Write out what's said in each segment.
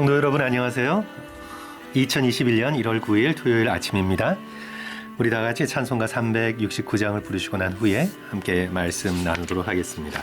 성도 여러분 안녕하세요. 2021년 1월 9일 토요일 아침입니다. 우리 다 같이 찬송가 369장을 부르시고 난 후에 함께 말씀 나누도록 하겠습니다.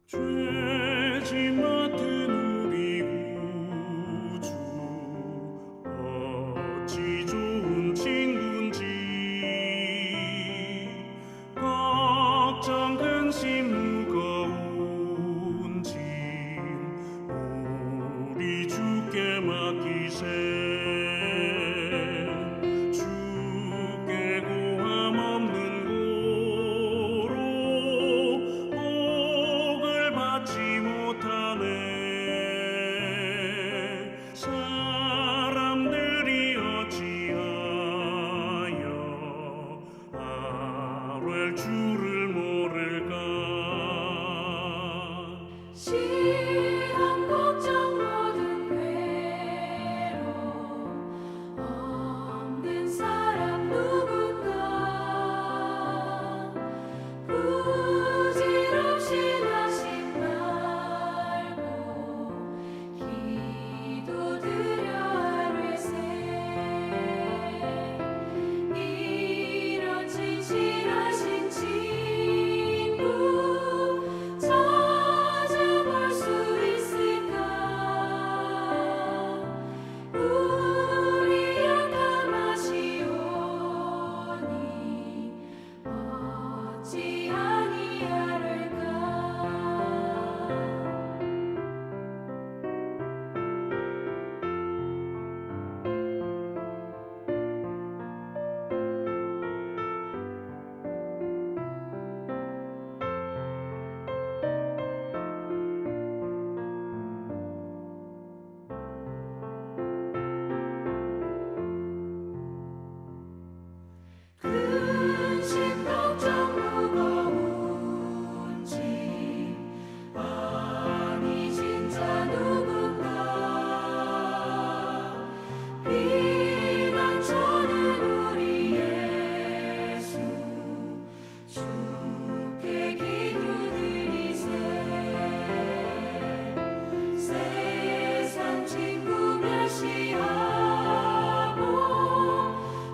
죄지 맡은 우리 구주 어찌 좋은 친구인지 걱정 근심 무거운 짐 우리 주께 맡기세 주께 고함 없는 받지 못하네 사람들이 어찌하여 아뢰 주를 모를까 시험 걱정 모든 괴로움 없는 사람 누군가 부질없이 나신 말고 기도드려 아뢰세 이런 진실하신 친구 찾아볼 수 있을까 우리 약함 아시오니 어찌 아니하를까 근심 걱정 무거운 짐 아니 진짜 누군가 비난처는 우리 예수 주께 기도드리세 세상 친구 멸시하고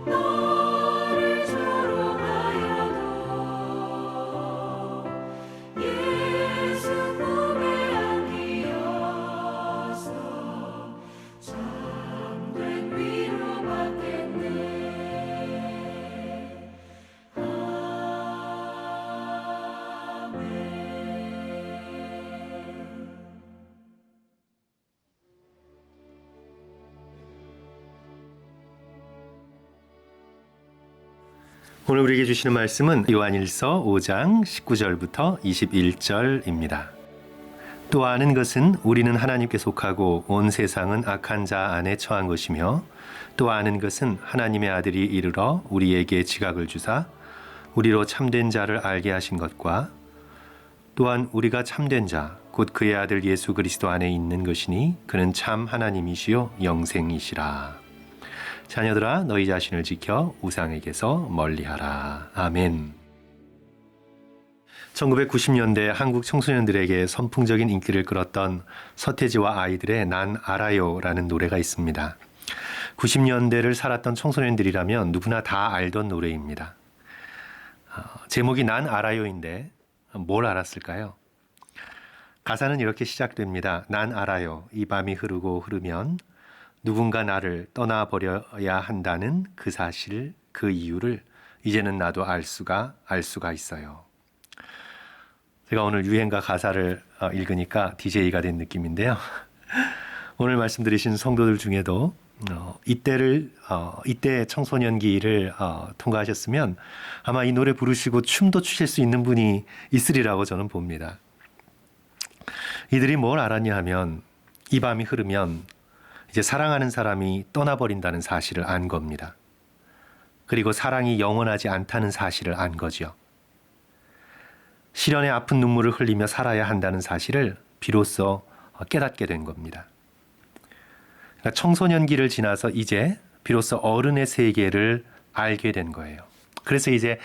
너를 조롱하여도 예수 품에 안기어서 참된 위로받겠네 아멘. 오늘 우리에게 주시는 말씀은 요한일서 5장 19절부터 21절입니다. 또 아는 것은 우리는 하나님께 속하고 온 세상은 악한 자 안에 처한 것이며 또 아는 것은 하나님의 아들이 이르러 우리에게 지각을 주사 우리로 참된 자를 알게 하신 것과 또한 우리가 참된 자 곧 그의 아들 예수 그리스도 안에 있는 것이니 그는 참 하나님이시요 영생이시라. 자녀들아 너희 자신을 지켜 우상에게서 멀리하라. 아멘. 1990년대 한국 청소년들에게 선풍적인 인기를 끌었던 서태지와 아이들의 난 알아요라는 노래가 있습니다. 90년대를 살았던 청소년들이라면 누구나 다 알던 노래입니다. 제목이 난 알아요인데 뭘 알았을까요? 가사는 이렇게 시작됩니다. 난 알아요. 이 밤이 흐르고 흐르면 누군가 나를 떠나버려야 한다는 그 사실, 그 이유를 이제는 나도 알 수가 있어요. 제가 오늘 유행가 가사를 읽으니까 DJ가 된 느낌인데요. 오늘 말씀 들으신 성도들 중에도 이때 청소년기를 통과하셨으면 아마 이 노래 부르시고 춤도 추실 수 있는 분이 있으리라고 저는 봅니다. 이들이 뭘 알았냐 하면 이 밤이 흐르면 이제 사랑하는 사람이 떠나버린다는 사실을 안 겁니다. 그리고 사랑이 영원하지 않다는 사실을 안 거죠. 시련의 아픈 눈물을 흘리며 살아야 한다는 사실을 비로소 깨닫게 된 겁니다. 그러니까 청소년기를 지나서 이제 비로소 어른의 세계를 알게 된 거예요. 그래서 이제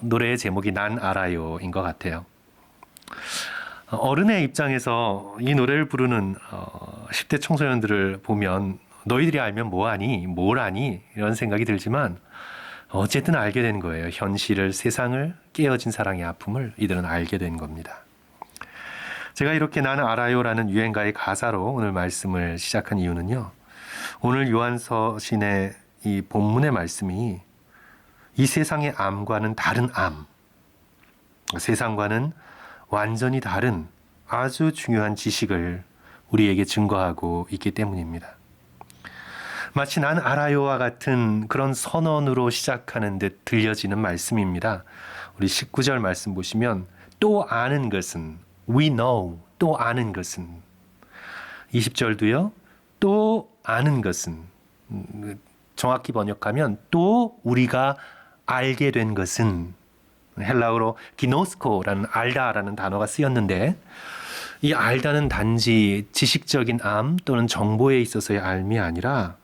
노래의 제목이 난 알아요인 것 같아요. 어른의 입장에서 이 노래를 부르는 10대 청소년들을 보면 너희들이 알면 뭐하니? 뭘 아니? 이런 생각이 들지만 어쨌든 알게 된 거예요. 현실을, 세상을, 깨어진 사랑의 아픔을 이들은 알게 된 겁니다. 제가 이렇게 나는 알아요라는 유행가의 가사로 오늘 말씀을 시작한 이유는요. 오늘 요한서신의 이 본문의 말씀이 이 세상의 암과는 다른 암, 세상과는 완전히 다른 아주 중요한 지식을 우리에게 증거하고 있기 때문입니다. 마치 난 알아요와 같은 그런 선언으로 시작하는 듯 들려지는 말씀입니다. 우리 19절 말씀 보시면 또 아는 것은 we know, 또 아는 것은 20절도요. 또 아는 것은 정확히 번역하면 또 우리가 알게 된 것은 헬라어로 기노스코라는 알다라는 단어가 쓰였는데 이 알다는 단지 지식적인 암 또는 정보에 있어서의 알미 아니라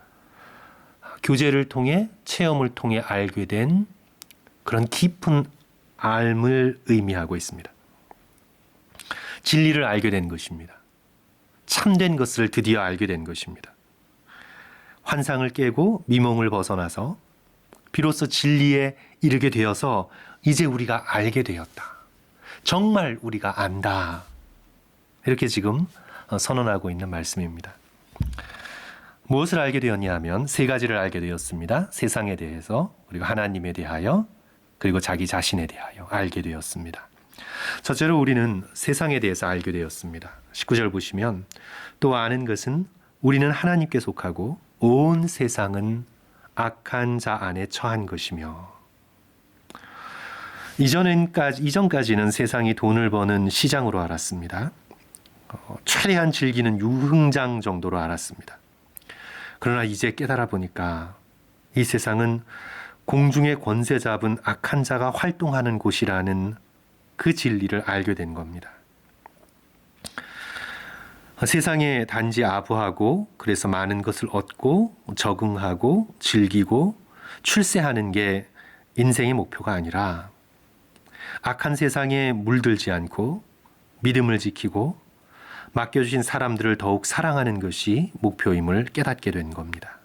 교제를 통해 체험을 통해 알게 된 그런 깊은 알을 의미하고 있습니다. 진리를 알게 된 것입니다. 참된 것을 드디어 알게 된 것입니다. 환상을 깨고 미몽을 벗어나서 비로소 진리에 이르게 되어서 이제 우리가 알게 되었다. 정말 우리가 안다. 이렇게 지금 선언하고 있는 말씀입니다. 무엇을 알게 되었냐 하면 세 가지를 알게 되었습니다. 세상에 대해서, 그리고 하나님에 대하여, 그리고 자기 자신에 대하여 알게 되었습니다. 첫째로 우리는 세상에 대해서 알게 되었습니다. 19절 보시면 또 아는 것은 우리는 하나님께 속하고 온 세상은 악한 자 안에 처한 것이며 이전까지는 세상이 돈을 버는 시장으로 알았습니다. 최대한 즐기는 유흥장 정도로 알았습니다. 그러나 이제 깨달아 보니까 이 세상은 공중의 권세 잡은 악한 자가 활동하는 곳이라는 그 진리를 알게 된 겁니다. 세상에 단지 아부하고 그래서 많은 것을 얻고 적응하고 즐기고 출세하는 게 인생의 목표가 아니라 악한 세상에 물들지 않고 믿음을 지키고 맡겨주신 사람들을 더욱 사랑하는 것이 목표임을 깨닫게 된 겁니다.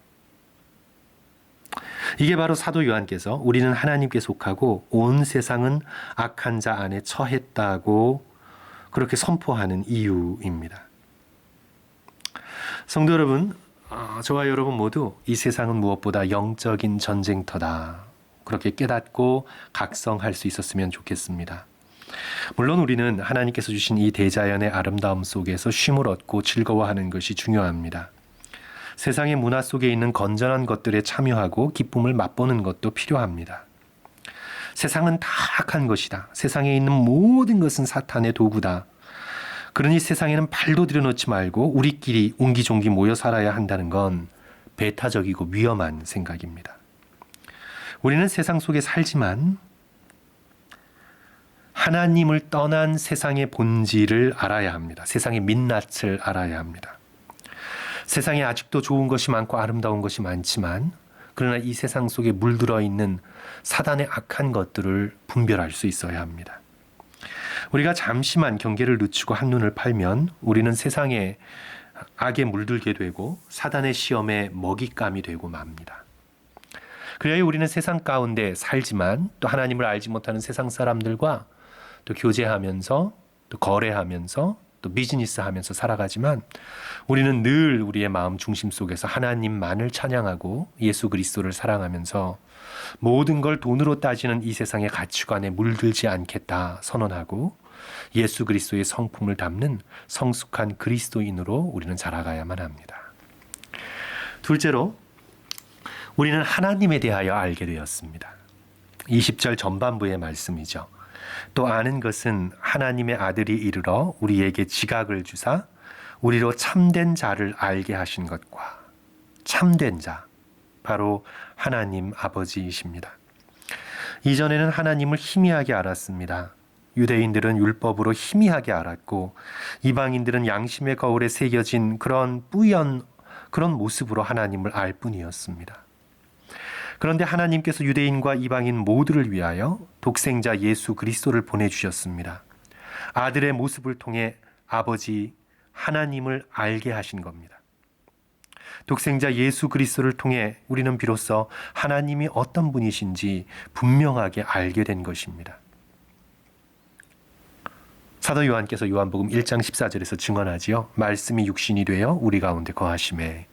이게 바로 사도 요한께서 우리는 하나님께 속하고 온 세상은 악한 자 안에 처했다고 그렇게 선포하는 이유입니다. 성도 여러분, 저와 여러분 모두 이 세상은 무엇보다 영적인 전쟁터다. 그렇게 깨닫고 각성할 수 있었으면 좋겠습니다. 물론 우리는 하나님께서 주신 이 대자연의 아름다움 속에서 쉼을 얻고 즐거워하는 것이 중요합니다. 세상의 문화 속에 있는 건전한 것들에 참여하고 기쁨을 맛보는 것도 필요합니다. 세상은 다 악한 것이다. 세상에 있는 모든 것은 사탄의 도구다. 그러니 세상에는 발도 들여놓지 말고 우리끼리 옹기종기 모여 살아야 한다는 건 배타적이고 위험한 생각입니다. 우리는 세상 속에 살지만 하나님을 떠난 세상의 본질을 알아야 합니다. 세상의 민낯을 알아야 합니다. 세상에 아직도 좋은 것이 많고 아름다운 것이 많지만 그러나 이 세상 속에 물들어 있는 사단의 악한 것들을 분별할 수 있어야 합니다. 우리가 잠시만 경계를 늦추고 한눈을 팔면 우리는 세상의 악에 물들게 되고 사단의 시험에 먹잇감이 되고 맙니다. 그래야 우리는 세상 가운데 살지만 또 하나님을 알지 못하는 세상 사람들과 또 교제하면서 또 거래하면서 또 비즈니스하면서 살아가지만 우리는 늘 우리의 마음 중심 속에서 하나님만을 찬양하고 예수 그리스도를 사랑하면서 모든 걸 돈으로 따지는 이 세상의 가치관에 물들지 않겠다 선언하고 예수 그리스도의 성품을 담는 성숙한 그리스도인으로 우리는 자라가야만 합니다. 둘째로 우리는 하나님에 대하여 알게 되었습니다. 20절 전반부의 말씀이죠. 또 아는 것은 하나님의 아들이 이르러 우리에게 지각을 주사 우리로 참된 자를 알게 하신 것과 참된 자, 바로 하나님 아버지이십니다. 이전에는 하나님을 희미하게 알았습니다. 유대인들은 율법으로 희미하게 알았고 이방인들은 양심의 거울에 새겨진 그런 뿌연 그런 모습으로 하나님을 알 뿐이었습니다. 그런데 하나님께서 유대인과 이방인 모두를 위하여 독생자 예수 그리스도를 보내주셨습니다. 아들의 모습을 통해 아버지 하나님을 알게 하신 겁니다. 독생자 예수 그리스도를 통해 우리는 비로소 하나님이 어떤 분이신지 분명하게 알게 된 것입니다. 사도 요한께서 요한복음 1장 14절에서 증언하지요. 말씀이 육신이 되어 우리 가운데 거하심에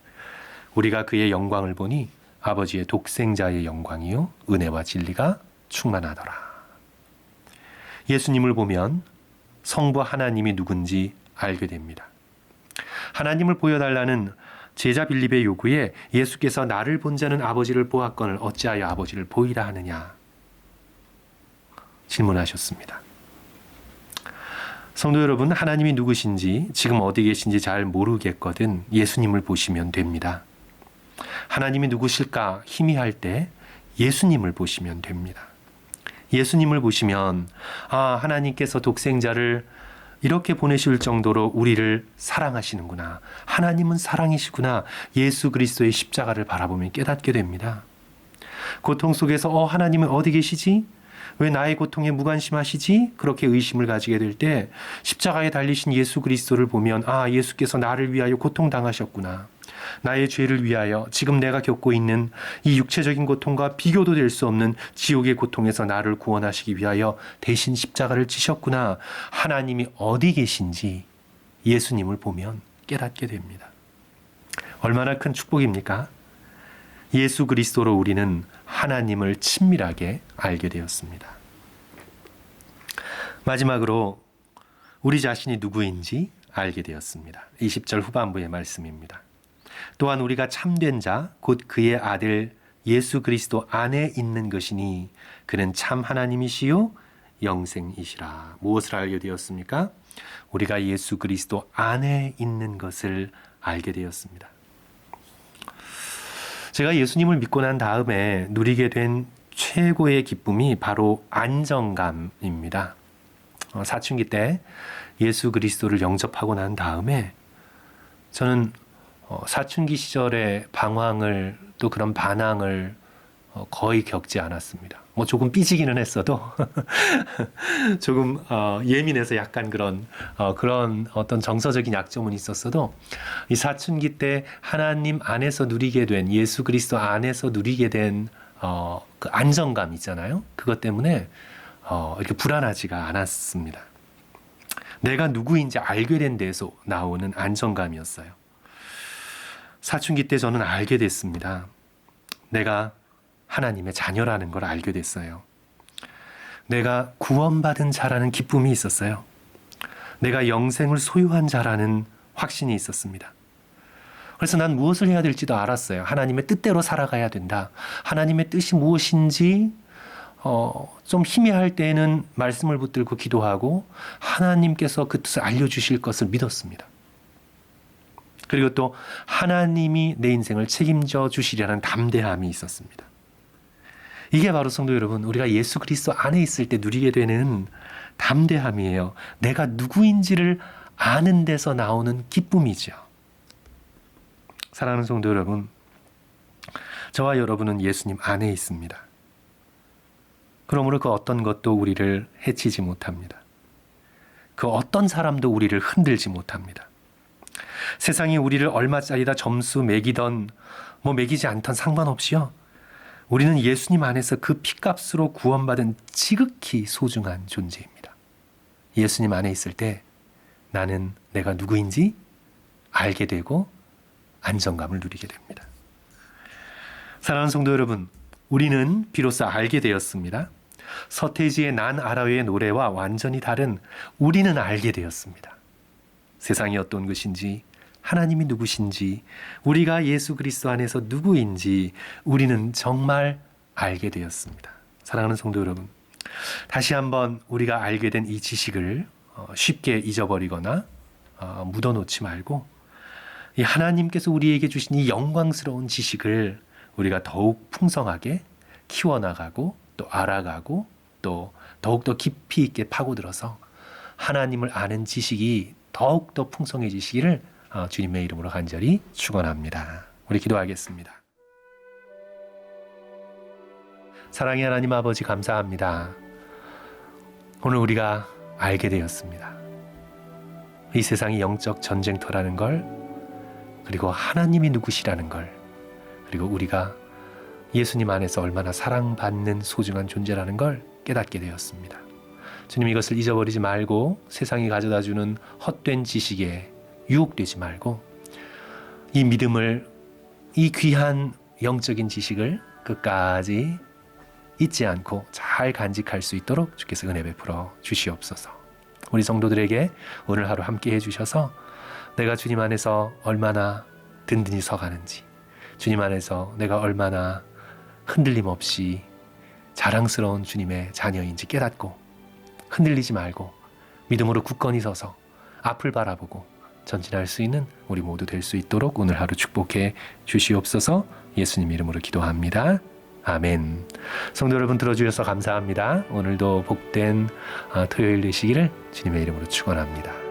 우리가 그의 영광을 보니 아버지의 독생자의 영광이요 은혜와 진리가 충만하더라. 예수님을 보면 성부 하나님이 누군지 알게 됩니다. 하나님을 보여달라는 제자 빌립의 요구에 예수께서 나를 본 자는 아버지를 보았거늘 어찌하여 아버지를 보이라 하느냐 질문하셨습니다. 성도 여러분, 하나님이 누구신지 지금 어디 계신지 잘 모르겠거든 예수님을 보시면 됩니다. 하나님이 누구실까 희미할 때 예수님을 보시면 됩니다. 예수님을 보시면 하나님께서 독생자를 이렇게 보내실 정도로 우리를 사랑하시는구나. 하나님은 사랑이시구나. 예수 그리스도의 십자가를 바라보면 깨닫게 됩니다. 고통 속에서 하나님은 어디 계시지? 왜 나의 고통에 무관심하시지? 그렇게 의심을 가지게 될 때 십자가에 달리신 예수 그리스도를 보면 예수께서 나를 위하여 고통당하셨구나. 나의 죄를 위하여 지금 내가 겪고 있는 이 육체적인 고통과 비교도 될 수 없는 지옥의 고통에서 나를 구원하시기 위하여 대신 십자가를 지셨구나. 하나님이 어디 계신지 예수님을 보면 깨닫게 됩니다. 얼마나 큰 축복입니까? 예수 그리스도로 우리는 하나님을 친밀하게 알게 되었습니다. 마지막으로 우리 자신이 누구인지 알게 되었습니다. 20절 후반부의 말씀입니다. 또한 우리가 참된 자, 곧 그의 아들 예수 그리스도 안에 있는 것이니 그는 참 하나님이시요 영생이시라. 무엇을 알게 되었습니까? 우리가 예수 그리스도 안에 있는 것을 알게 되었습니다. 제가 예수님을 믿고 난 다음에 누리게 된 최고의 기쁨이 바로 안정감입니다. 사춘기 때 예수 그리스도를 영접하고 난 다음에 저는 사춘기 시절의 방황을 또 그런 반항을 거의 겪지 않았습니다. 조금 삐지기는 했어도 조금 예민해서 약간 그런 어떤 정서적인 약점은 있었어도 이 사춘기 때 하나님 안에서 누리게 된 예수 그리스도 안에서 누리게 된 그 안정감 있잖아요. 그것 때문에 이렇게 불안하지가 않았습니다. 내가 누구인지 알게 된 데에서 나오는 안정감이었어요. 사춘기 때 저는 알게 됐습니다. 내가 하나님의 자녀라는 걸 알게 됐어요. 내가 구원받은 자라는 기쁨이 있었어요. 내가 영생을 소유한 자라는 확신이 있었습니다. 그래서 난 무엇을 해야 될지도 알았어요. 하나님의 뜻대로 살아가야 된다. 하나님의 뜻이 무엇인지 좀 희미할 때에는 말씀을 붙들고 기도하고 하나님께서 그 뜻을 알려주실 것을 믿었습니다. 그리고 또 하나님이 내 인생을 책임져 주시려는 담대함이 있었습니다. 이게 바로 성도 여러분, 우리가 예수 그리스도 안에 있을 때 누리게 되는 담대함이에요. 내가 누구인지를 아는 데서 나오는 기쁨이죠. 사랑하는 성도 여러분, 저와 여러분은 예수님 안에 있습니다. 그러므로 그 어떤 것도 우리를 해치지 못합니다. 그 어떤 사람도 우리를 흔들지 못합니다. 세상이 우리를 얼마짜리다 점수 매기던 매기지 않던 상관없이요. 우리는 예수님 안에서 그 피값으로 구원받은 지극히 소중한 존재입니다. 예수님 안에 있을 때 나는 내가 누구인지 알게 되고 안정감을 누리게 됩니다. 사랑하는 성도 여러분, 우리는 비로소 알게 되었습니다. 서태지의 난 알아요의 노래와 완전히 다른 우리는 알게 되었습니다. 세상이 어떤 것인지, 하나님이 누구신지, 우리가 예수 그리스도 안에서 누구인지 우리는 정말 알게 되었습니다. 사랑하는 성도 여러분, 다시 한번 우리가 알게 된 이 지식을 쉽게 잊어버리거나 묻어놓지 말고 이 하나님께서 우리에게 주신 이 영광스러운 지식을 우리가 더욱 풍성하게 키워나가고 또 알아가고 또 더욱더 깊이 있게 파고들어서 하나님을 아는 지식이 더욱더 풍성해지시기를 주님의 이름으로 간절히 축원합니다. 우리 기도하겠습니다. 사랑의 하나님 아버지 감사합니다. 오늘 우리가 알게 되었습니다. 이 세상이 영적 전쟁터라는 걸, 그리고 하나님이 누구시라는 걸, 그리고 우리가 예수님 안에서 얼마나 사랑받는 소중한 존재라는 걸 깨닫게 되었습니다. 주님, 이것을 잊어버리지 말고 세상이 가져다주는 헛된 지식에 유혹되지 말고 이 믿음을, 이 귀한 영적인 지식을 끝까지 잊지 않고 잘 간직할 수 있도록 주께서 은혜 베풀어 주시옵소서. 우리 성도들에게 오늘 하루 함께 해주셔서 내가 주님 안에서 얼마나 든든히 서가는지, 주님 안에서 내가 얼마나 흔들림 없이 자랑스러운 주님의 자녀인지 깨닫고 흔들리지 말고 믿음으로 굳건히 서서 앞을 바라보고 전진할 수 있는 우리 모두 될 수 있도록 오늘 하루 축복해 주시옵소서. 예수님 이름으로 기도합니다. 아멘. 성도 여러분, 들어주셔서 감사합니다. 오늘도 복된 토요일 되시기를 주님의 이름으로 축원합니다.